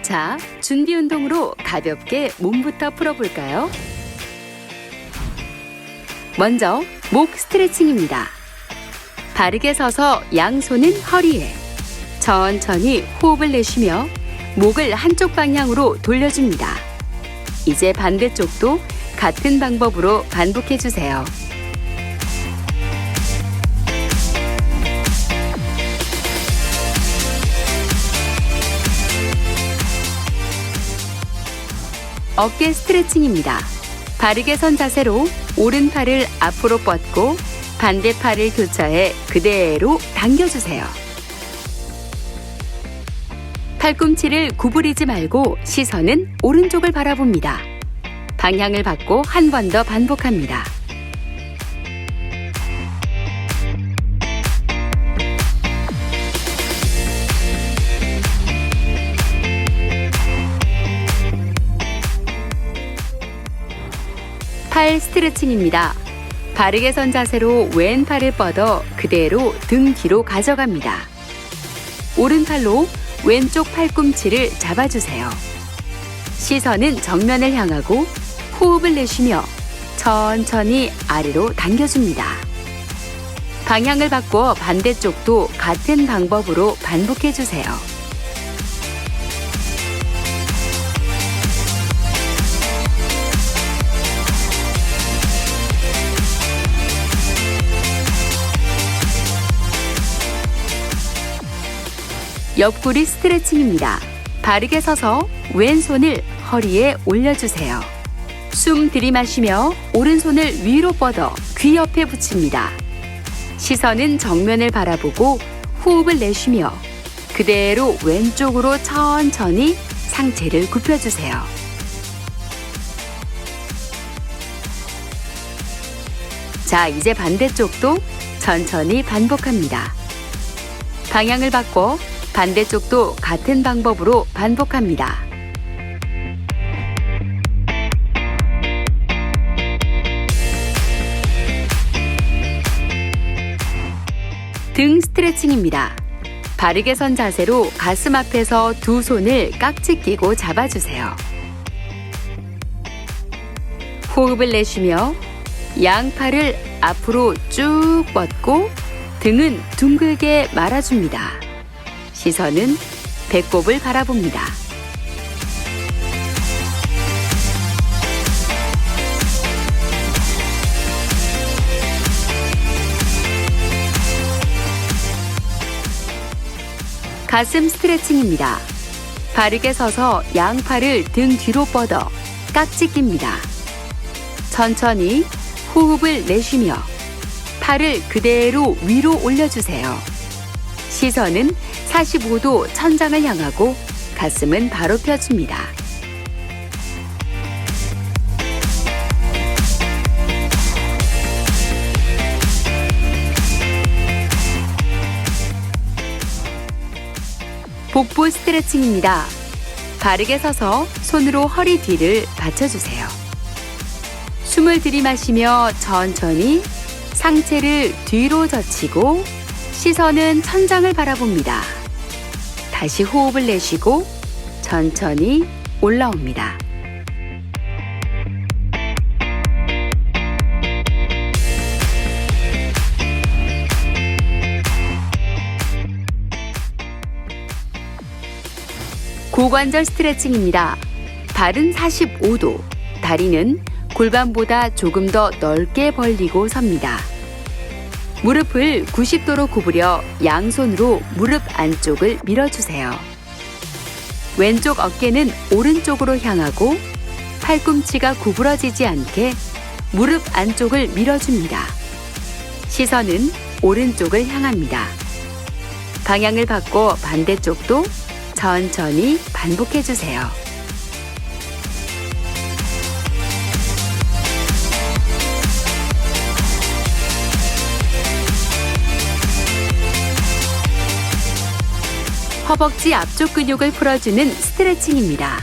자, 준비 운동으로 가볍게 몸부터 풀어볼까요? 먼저 목 스트레칭입니다. 바르게 서서 양손은 허리에 천천히 호흡을 내쉬며 목을 한쪽 방향으로 돌려줍니다. 이제 반대쪽도 같은 방법으로 반복해주세요. 어깨 스트레칭입니다. 바르게 선 자세로 오른팔을 앞으로 뻗고 반대팔을 교차해 그대로 당겨주세요. 팔꿈치를 구부리지 말고 시선은 오른쪽을 바라봅니다. 방향을 바꿔 한 번 더 반복합니다. 팔 스트레칭입니다. 바르게 선 자세로 왼팔을 뻗어 그대로 등 뒤로 가져갑니다. 오른팔로 왼쪽 팔꿈치를 잡아주세요. 시선은 정면을 향하고 호흡을 내쉬며 천천히 아래로 당겨줍니다. 방향을 바꿔 반대쪽도 같은 방법으로 반복해주세요. 옆구리 스트레칭입니다. 바르게 서서 왼손을 허리에 올려주세요. 숨 들이마시며 오른손을 위로 뻗어 귀 옆에 붙입니다. 시선은 정면을 바라보고 호흡을 내쉬며 그대로 왼쪽으로 천천히 상체를 굽혀주세요. 자, 이제 반대쪽도 천천히 반복합니다. 방향을 바꿔 반대쪽도 같은 방법으로 반복합니다. 등 스트레칭입니다. 바르게 선 자세로 가슴 앞에서 두 손을 깍지 끼고 잡아주세요. 호흡을 내쉬며 양팔을 앞으로 쭉 뻗고 등은 둥글게 말아줍니다. 시선은 배꼽을 바라봅니다. 가슴 스트레칭입니다. 바르게 서서 양팔을 등 뒤로 뻗어 깍지 낍니다. 천천히 호흡을 내쉬며 팔을 그대로 위로 올려주세요. 시선은 45도 천장을 향하고 가슴은 바로 펴줍니다. 복부 스트레칭입니다. 바르게 서서 손으로 허리 뒤를 받쳐주세요. 숨을 들이마시며 천천히 상체를 뒤로 젖히고 시선은 천장을 바라봅니다. 다시 호흡을 내쉬고 천천히 올라옵니다. 고관절 스트레칭입니다. 발은 45도, 다리는 골반보다 조금 더 넓게 벌리고 섭니다. 무릎을 90도로 구부려 양손으로 무릎 안쪽을 밀어주세요. 왼쪽 어깨는 오른쪽으로 향하고 팔꿈치가 구부러지지 않게 무릎 안쪽을 밀어줍니다. 시선은 오른쪽을 향합니다. 방향을 바꿔 반대쪽도 천천히 반복해주세요. 허벅지 앞쪽 근육을 풀어주는 스트레칭입니다.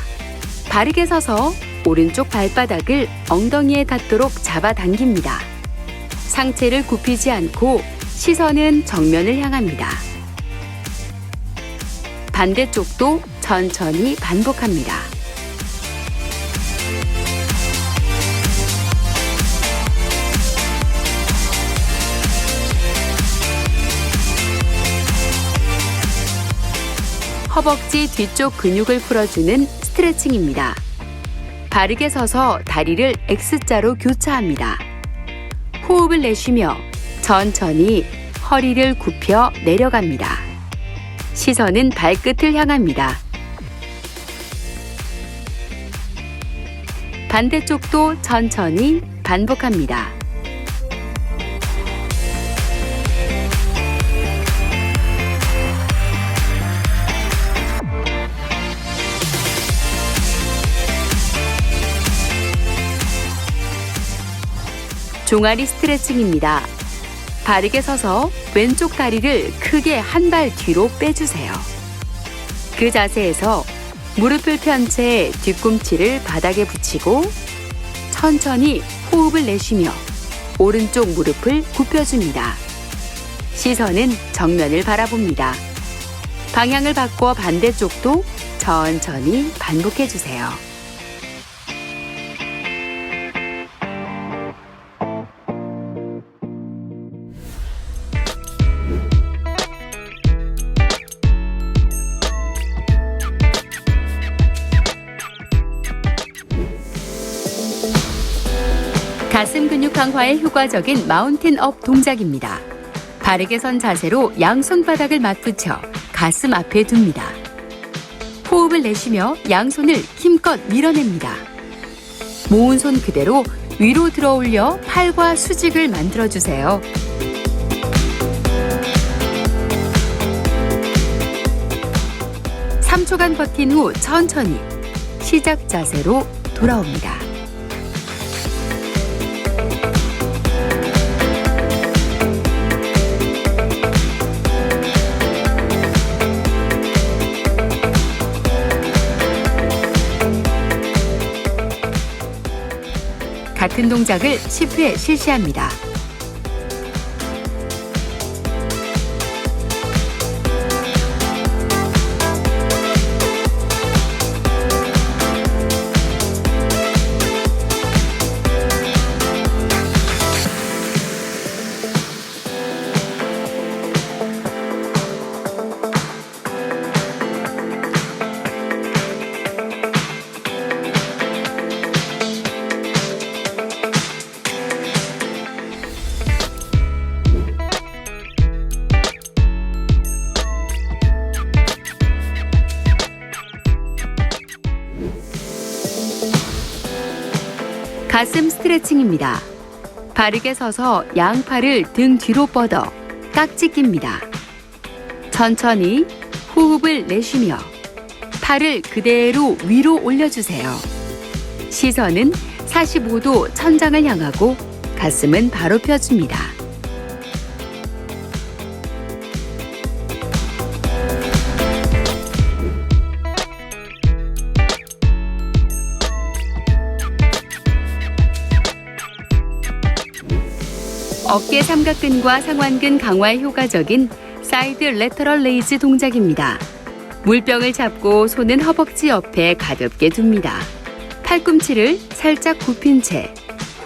바르게 서서 오른쪽 발바닥을 엉덩이에 닿도록 잡아당깁니다. 상체를 굽히지 않고 시선은 정면을 향합니다. 반대쪽도 천천히 반복합니다. 허벅지 뒤쪽 근육을 풀어주는 스트레칭입니다. 바르게 서서 다리를 X자로 교차합니다. 호흡을 내쉬며 천천히 허리를 굽혀 내려갑니다. 시선은 발끝을 향합니다. 반대쪽도 천천히 반복합니다. 종아리 스트레칭입니다. 바르게 서서 왼쪽 다리를 크게 한 발 뒤로 빼주세요. 그 자세에서 무릎을 편 채 뒤꿈치를 바닥에 붙이고 천천히 호흡을 내쉬며 오른쪽 무릎을 굽혀줍니다. 시선은 정면을 바라봅니다. 방향을 바꿔 반대쪽도 천천히 반복해주세요. 가슴 근육 강화에 효과적인 마운틴업 동작입니다. 바르게 선 자세로 양손바닥을 맞붙여 가슴 앞에 둡니다. 호흡을 내쉬며 양손을 힘껏 밀어냅니다. 모은 손 그대로 위로 들어올려 팔과 수직을 만들어주세요. (3초간) 버틴 후 천천히 시작 자세로 돌아옵니다. 같은 동작을 10회 실시합니다. 가슴 스트레칭입니다. 바르게 서서 양팔을 등 뒤로 뻗어 깍지 낍니다. 천천히 호흡을 내쉬며 팔을 그대로 위로 올려주세요. 시선은 45도 천장을 향하고 가슴은 바로 펴줍니다. 어깨 삼각근과 상완근 강화에 효과적인 사이드 레터럴 레이즈 동작입니다. 물병을 잡고 손은 허벅지 옆에 가볍게 둡니다. 팔꿈치를 살짝 굽힌 채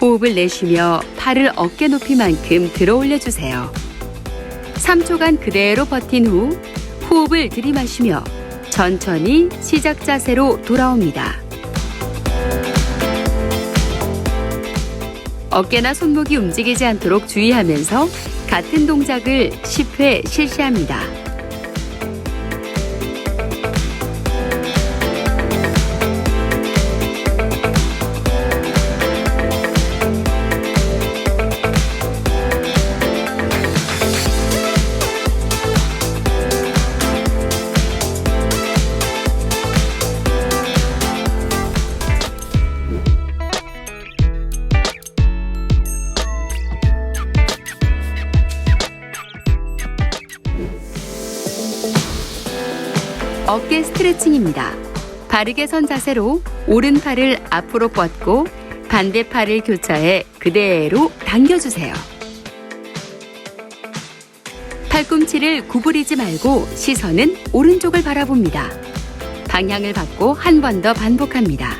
호흡을 내쉬며 팔을 어깨 높이만큼 들어 올려주세요. 3초간 그대로 버틴 후 호흡을 들이마시며 천천히 시작 자세로 돌아옵니다. 어깨나 손목이 움직이지 않도록 주의하면서 같은 동작을 10회 실시합니다. 어깨 스트레칭입니다. 바르게 선 자세로 오른팔을 앞으로 뻗고 반대팔을 교차해 그대로 당겨주세요. 팔꿈치를 구부리지 말고 시선은 오른쪽을 바라봅니다. 방향을 바꿔 한 번 더 반복합니다.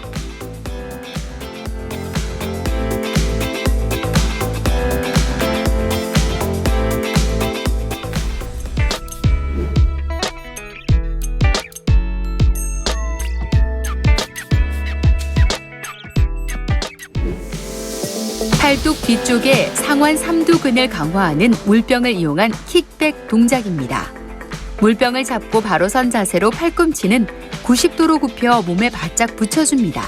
팔뚝 뒤쪽에 상완 삼두근을 강화하는 물병을 이용한 킥백 동작입니다. 물병을 잡고 바로 선 자세로 팔꿈치는 90도로 굽혀 몸에 바짝 붙여줍니다.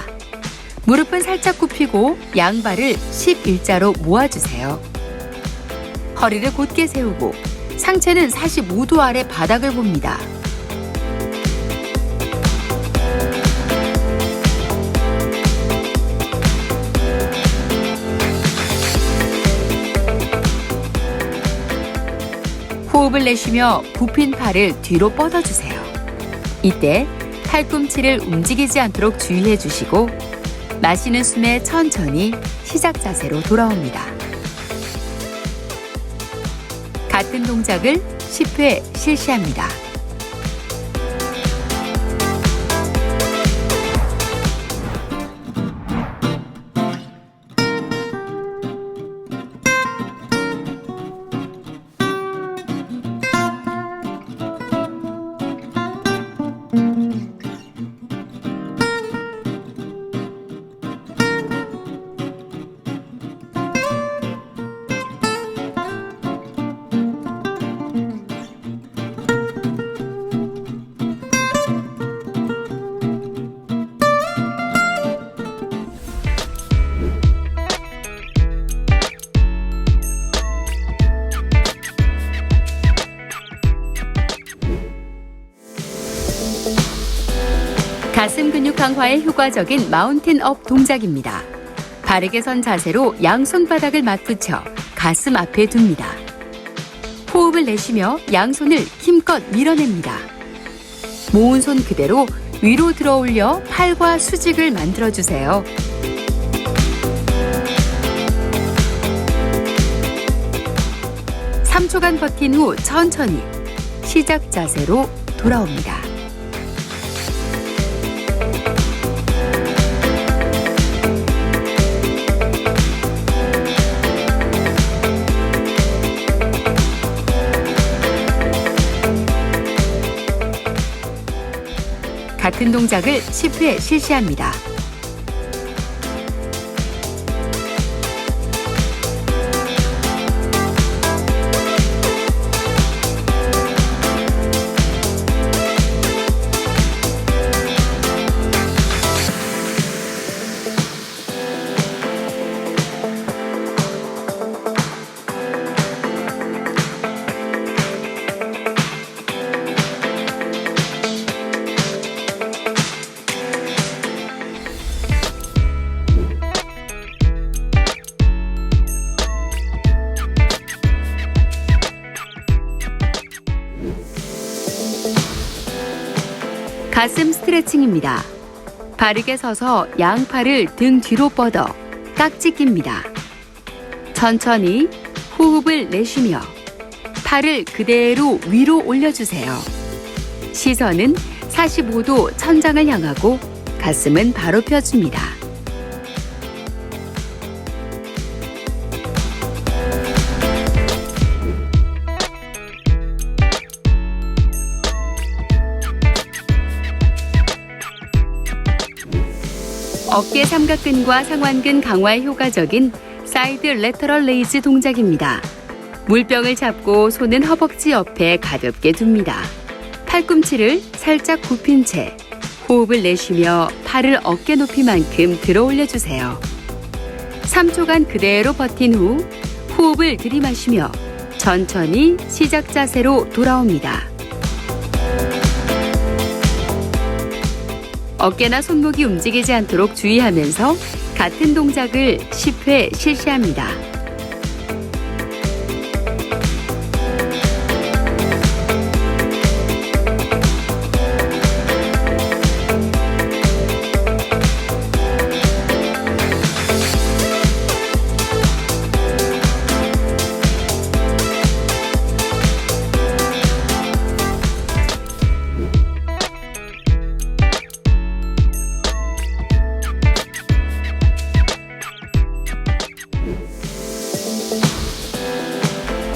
무릎은 살짝 굽히고 양발을 11자로 모아주세요. 허리를 곧게 세우고 상체는 45도 아래 바닥을 봅니다. 호흡을 내쉬며 굽힌 팔을 뒤로 뻗어주세요. 이때 팔꿈치를 움직이지 않도록 주의해 주시고 마시는 숨에 천천히 시작 자세로 돌아옵니다. 같은 동작을 10회 실시합니다. 가슴 근육 강화에 효과적인 마운틴 업 동작입니다. 바르게 선 자세로 양손바닥을 맞붙여 가슴 앞에 둡니다. 호흡을 내쉬며 양손을 힘껏 밀어냅니다. 모은 손 그대로 위로 들어올려 팔과 수직을 만들어주세요. (3초간) 버틴 후 천천히 시작 자세로 돌아옵니다. 같은 동작을 10회 실시합니다. 가슴 스트레칭입니다. 바르게 서서 양팔을 등 뒤로 뻗어 깍지 낍니다. 천천히 호흡을 내쉬며 팔을 그대로 위로 올려주세요. 시선은 45도 천장을 향하고 가슴은 바로 펴줍니다. 어깨 삼각근과 상완근 강화에 효과적인 사이드 레터럴 레이즈 동작입니다. 물병을 잡고 손은 허벅지 옆에 가볍게 둡니다. 팔꿈치를 살짝 굽힌 채 호흡을 내쉬며 팔을 어깨 높이만큼 들어 올려주세요. 3초간 그대로 버틴 후 호흡을 들이마시며 천천히 시작 자세로 돌아옵니다. 어깨나 손목이 움직이지 않도록 주의하면서 같은 동작을 10회 실시합니다.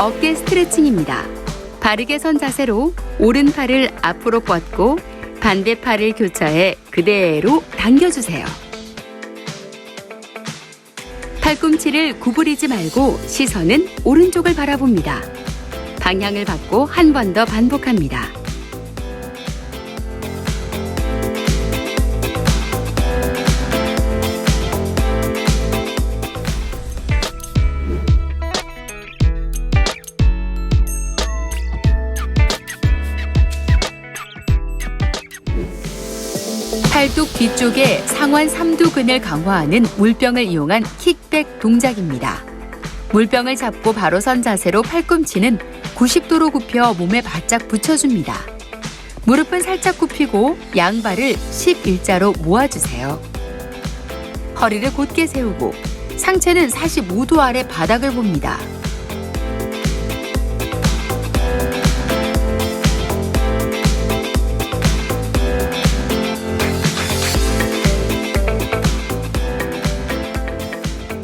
어깨 스트레칭입니다. 바르게 선 자세로 오른팔을 앞으로 뻗고 반대팔을 교차해 그대로 당겨주세요. 팔꿈치를 구부리지 말고 시선은 오른쪽을 바라봅니다. 방향을 바꿔 한 번 더 반복합니다. 팔뚝 뒤쪽에 상완 삼두근을 강화하는 물병을 이용한 킥백 동작입니다. 물병을 잡고 바로 선 자세로 팔꿈치는 90도로 굽혀 몸에 바짝 붙여줍니다. 무릎은 살짝 굽히고 양발을 11자로 모아주세요. 허리를 곧게 세우고 상체는 45도 아래 바닥을 봅니다.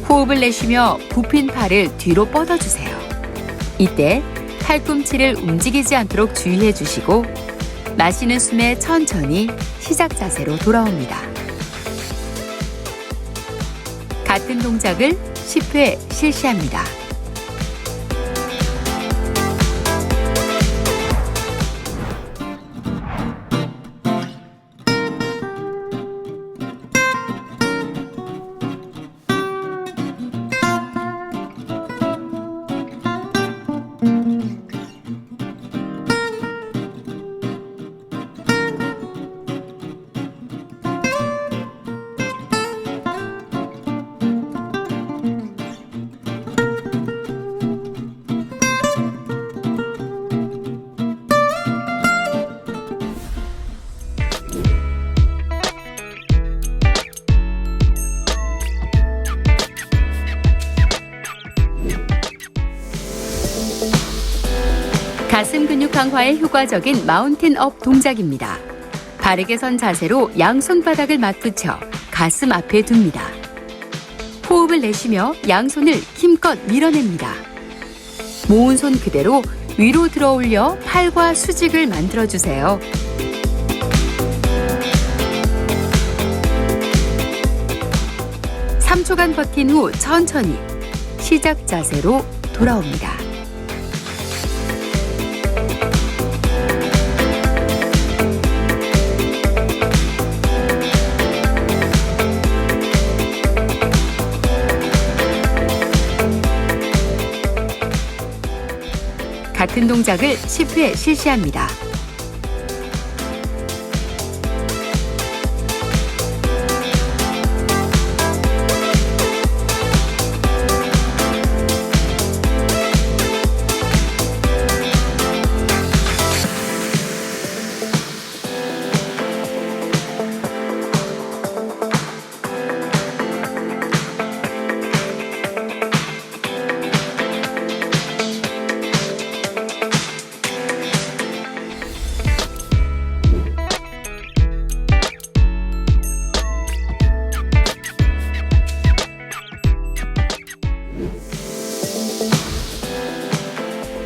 호흡을 내쉬며 굽힌 팔을 뒤로 뻗어주세요. 이때 팔꿈치를 움직이지 않도록 주의해 주시고 마시는 숨에 천천히 시작 자세로 돌아옵니다. 같은 동작을 10회 실시합니다. 가슴 근육 강화에 효과적인 마운틴업 동작입니다. 바르게 선 자세로 양손바닥을 맞붙여 가슴 앞에 둡니다. 호흡을 내쉬며 양손을 힘껏 밀어냅니다. 모은 손 그대로 위로 들어올려 팔과 수직을 만들어주세요. (3초간) 버틴 후 천천히 시작 자세로 돌아옵니다. 같은 동작을 10회 실시합니다.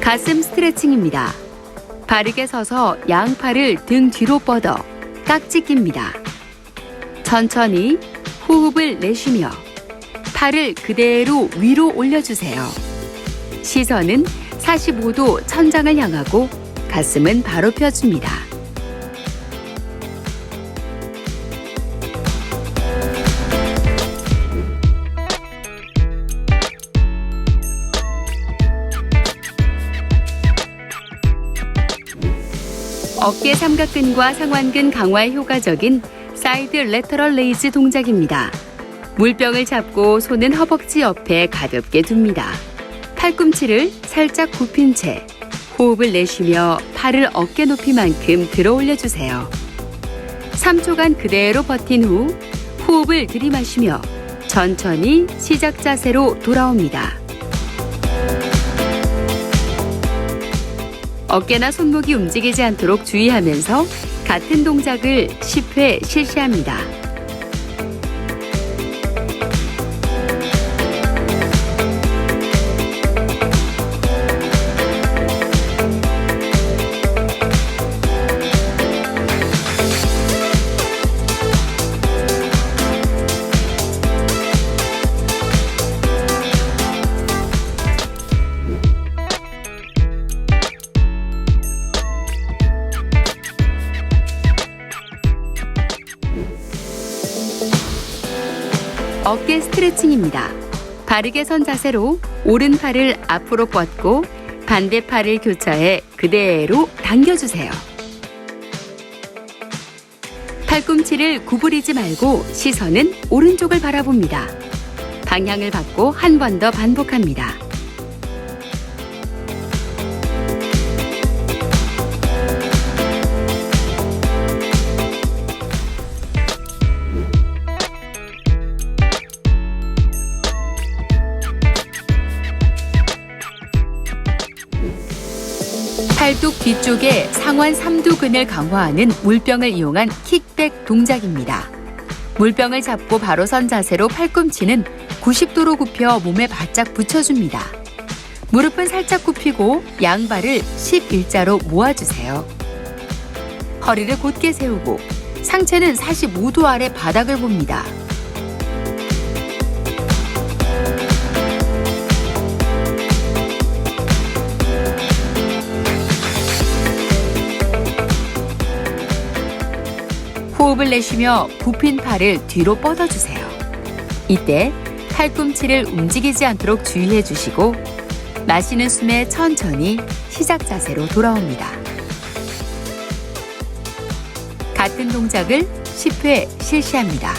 가슴 스트레칭입니다. 바르게 서서 양팔을 등 뒤로 뻗어 깍지 낍니다. 천천히 호흡을 내쉬며 팔을 그대로 위로 올려주세요. 시선은 45도 천장을 향하고 가슴은 바로 펴줍니다. 어깨 삼각근과 상완근 강화에 효과적인 사이드 레터럴 레이즈 동작입니다. 물병을 잡고 손은 허벅지 옆에 가볍게 둡니다. 팔꿈치를 살짝 굽힌 채 호흡을 내쉬며 팔을 어깨 높이만큼 들어 올려주세요. 3초간 그대로 버틴 후 호흡을 들이마시며 천천히 시작 자세로 돌아옵니다. 어깨나 손목이 움직이지 않도록 주의하면서 같은 동작을 10회 실시합니다. 어깨 스트레칭입니다. 바르게 선 자세로 오른팔을 앞으로 뻗고 반대팔을 교차해 그대로 당겨주세요. 팔꿈치를 구부리지 말고 시선은 오른쪽을 바라봅니다. 방향을 바꿔 한 번 더 반복합니다. 팔뚝 뒤쪽에 상완 삼두근을 강화하는 물병을 이용한 킥백 동작입니다. 물병을 잡고 바로 선 자세로 팔꿈치는 90도로 굽혀 몸에 바짝 붙여줍니다. 무릎은 살짝 굽히고 양발을 11자로 모아주세요. 허리를 곧게 세우고 상체는 45도 아래 바닥을 봅니다. 호흡을 내쉬며 굽힌 팔을 뒤로 뻗어주세요. 이때 팔꿈치를 움직이지 않도록 주의해 주시고 마시는 숨에 천천히 시작 자세로 돌아옵니다. 같은 동작을 10회 실시합니다.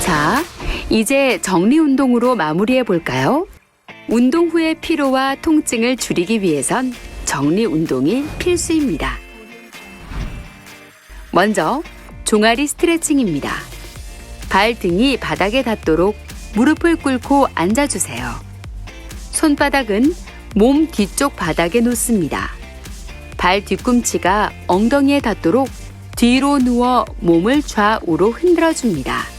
자, 이제 정리 운동으로 마무리해 볼까요? 운동 후의 피로와 통증을 줄이기 위해선 정리 운동이 필수입니다. 먼저 종아리 스트레칭입니다. 발등이 바닥에 닿도록 무릎을 꿇고 앉아주세요. 손바닥은 몸 뒤쪽 바닥에 놓습니다. 발 뒤꿈치가 엉덩이에 닿도록 뒤로 누워 몸을 좌우로 흔들어줍니다.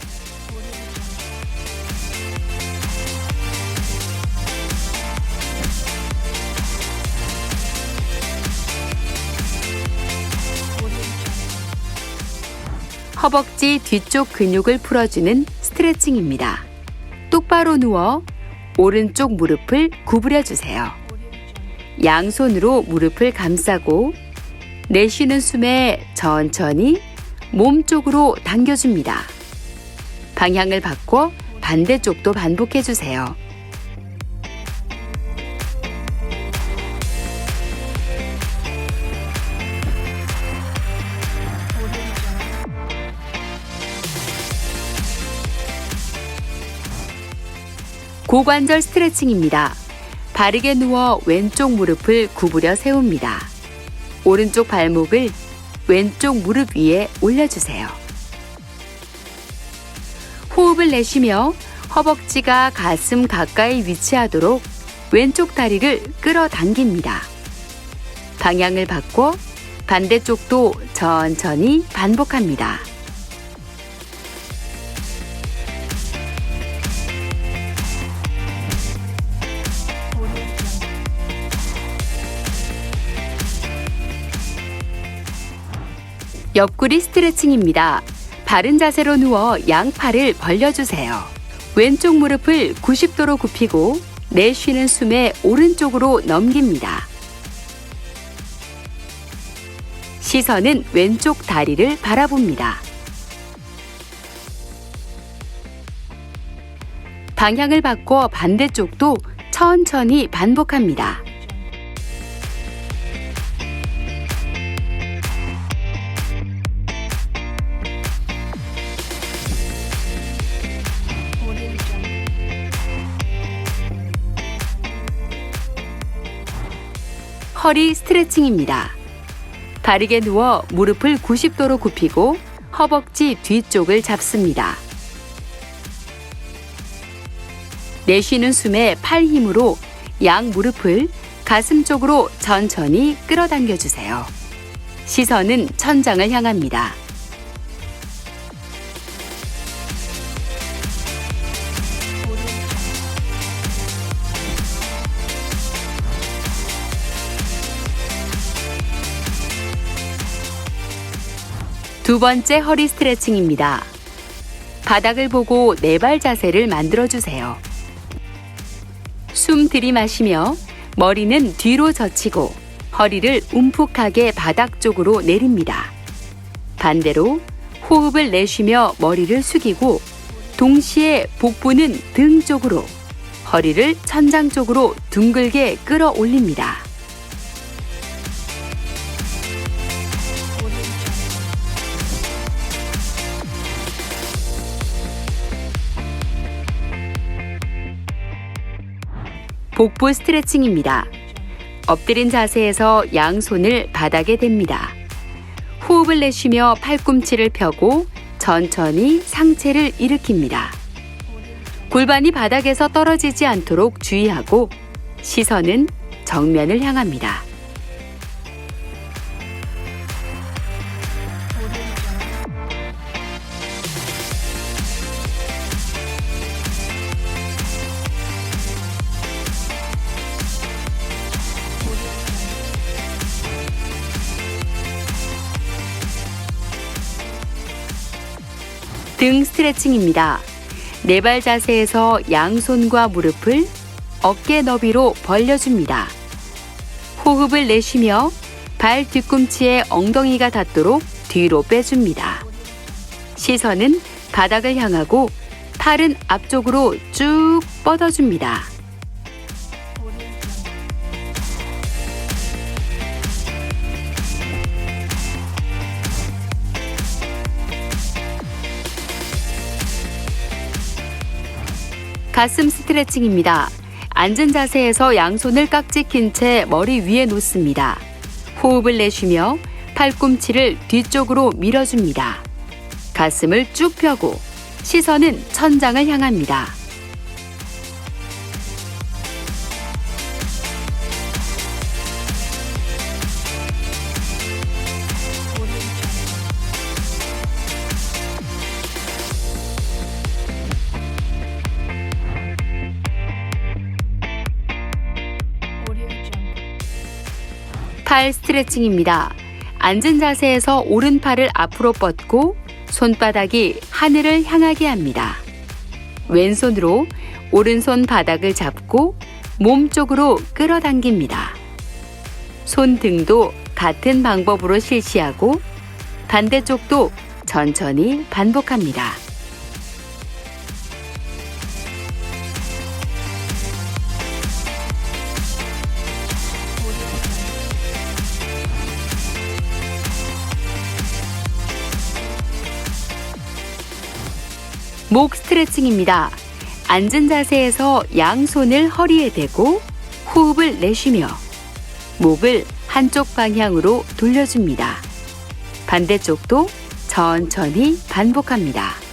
허벅지 뒤쪽 근육을 풀어주는 스트레칭입니다. 똑바로 누워 오른쪽 무릎을 구부려 주세요. 양손으로 무릎을 감싸고 내쉬는 숨에 천천히 몸 쪽으로 당겨줍니다. 방향을 바꿔 반대쪽도 반복해 주세요. 고관절 스트레칭입니다. 바르게 누워 왼쪽 무릎을 구부려 세웁니다. 오른쪽 발목을 왼쪽 무릎 위에 올려주세요. 호흡을 내쉬며 허벅지가 가슴 가까이 위치하도록 왼쪽 다리를 끌어당깁니다. 방향을 바꿔 반대쪽도 천천히 반복합니다. 옆구리 스트레칭입니다. 바른 자세로 누워 양팔을 벌려주세요. 왼쪽 무릎을 90도로 굽히고 내쉬는 숨에 오른쪽으로 넘깁니다. 시선은 왼쪽 다리를 바라봅니다. 방향을 바꿔 반대쪽도 천천히 반복합니다. 허리 스트레칭입니다. 바르게 누워 무릎을 90도로 굽히고 허벅지 뒤쪽을 잡습니다. 내쉬는 숨에 팔 힘으로 양 무릎을 가슴 쪽으로 천천히 끌어당겨 주세요. 시선은 천장을 향합니다. 두 번째 허리 스트레칭입니다. 바닥을 보고 네발 자세를 만들어주세요. 숨 들이마시며 머리는 뒤로 젖히고 허리를 움푹하게 바닥 쪽으로 내립니다. 반대로 호흡을 내쉬며 머리를 숙이고 동시에 복부는 등 쪽으로, 허리를 천장 쪽으로 둥글게 끌어올립니다. 복부 스트레칭입니다. 엎드린 자세에서 양손을 바닥에 댑니다. 호흡을 내쉬며 팔꿈치를 펴고 천천히 상체를 일으킵니다. 골반이 바닥에서 떨어지지 않도록 주의하고 시선은 정면을 향합니다. 등 스트레칭입니다. 네발 자세에서 양손과 무릎을 어깨 너비로 벌려줍니다. 호흡을 내쉬며 발 뒤꿈치에 엉덩이가 닿도록 뒤로 빼줍니다. 시선은 바닥을 향하고 팔은 앞쪽으로 쭉 뻗어줍니다. 가슴 스트레칭입니다. 앉은 자세에서 양손을 깍지 낀 채 머리 위에 놓습니다. 호흡을 내쉬며 팔꿈치를 뒤쪽으로 밀어줍니다. 가슴을 쭉 펴고 시선은 천장을 향합니다. 팔 스트레칭입니다. 앉은 자세에서 오른팔을 앞으로 뻗고 손바닥이 하늘을 향하게 합니다. 왼손으로 오른손 바닥을 잡고 몸 쪽으로 끌어당깁니다. 손등도 같은 방법으로 실시하고 반대쪽도 천천히 반복합니다. 목 스트레칭입니다. 앉은 자세에서 양손을 허리에 대고 호흡을 내쉬며 목을 한쪽 방향으로 돌려줍니다. 반대쪽도 천천히 반복합니다.